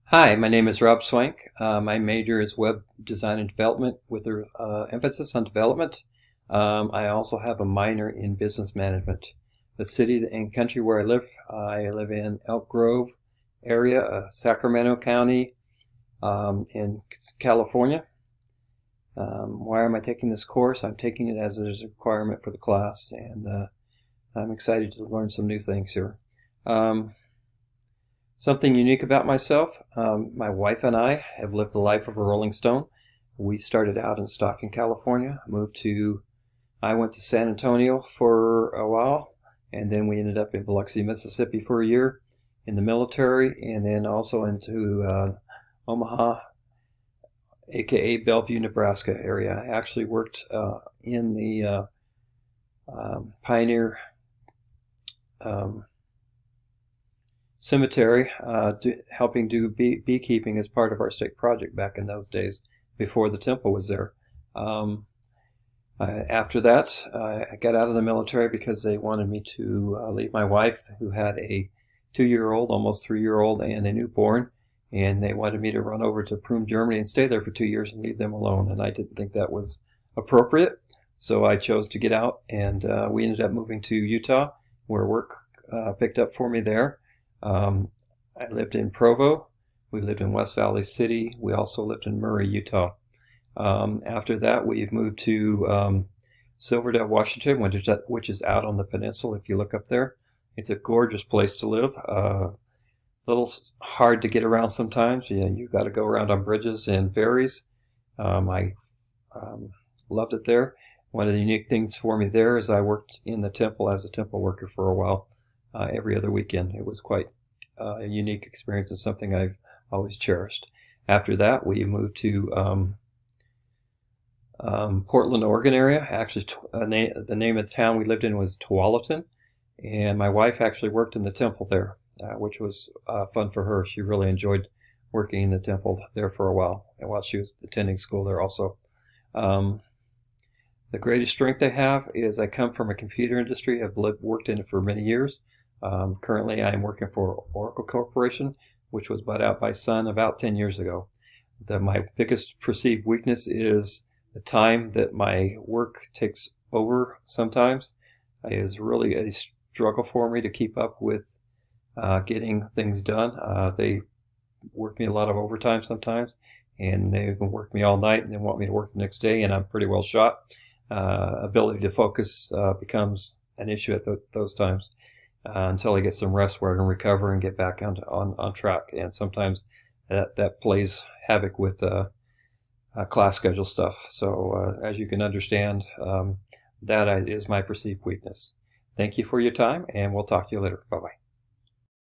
Hi, my name is Rob Swank. My major is web design and development with an emphasis on development. I also have a minor in business management. The city and country where I live in Elk Grove area, Sacramento County, in California. Why am I taking this course? I'm taking it as there's a requirement for the class, and I'm excited to learn some new things here. Something unique about myself, my wife and I have lived the life of a Rolling Stone. We started out in Stockton, California, I went to San Antonio for a while, and then we ended up in Biloxi, Mississippi for a year in the military, and then also into Omaha, aka Bellevue, Nebraska area. I actually worked in the Pioneer cemetery, helping do beekeeping as part of our state project back in those days before the temple was there. After that, I got out of the military because they wanted me to leave my wife, who had a 2-year-old, almost 3-year-old, and a newborn, and they wanted me to run over to Prüm, Germany and stay there for 2 years and leave them alone, and I didn't think that was appropriate, so I chose to get out, and we ended up moving to Utah, where work picked up for me there. I lived in Provo. We lived in West Valley City. We also lived in Murray, Utah. After that, we've moved to Silverdale, Washington, which is out on the peninsula if you look up there. It's a gorgeous place to live. A little hard to get around sometimes. You got to go around on bridges and ferries. I loved it there. One of the unique things for me there is I worked in the temple as a temple worker for a while. Every other weekend. It was quite a unique experience and something I've always cherished. After that, we moved to Portland, Oregon area. Actually, the name of the town we lived in was Tualatin, and my wife actually worked in the temple there, which was fun for her. She really enjoyed working in the temple there for a while, and while she was attending school there also. The greatest strength I have is I come from a computer industry. I've worked in it for many years. Currently, I am working for Oracle Corporation, which was bought out by Sun about 10 years ago. My biggest perceived weakness is the time that my work takes over sometimes. It is really a struggle for me to keep up with getting things done. They work me a lot of overtime sometimes, and they even work me all night and then want me to work the next day, and I'm pretty well shot. Ability to focus becomes an issue at those times. Until I get some rest where I can recover and get back on track. And sometimes that plays havoc with class schedule stuff. So as you can understand, that is my perceived weakness. Thank you for your time, and we'll talk to you later. Bye-bye.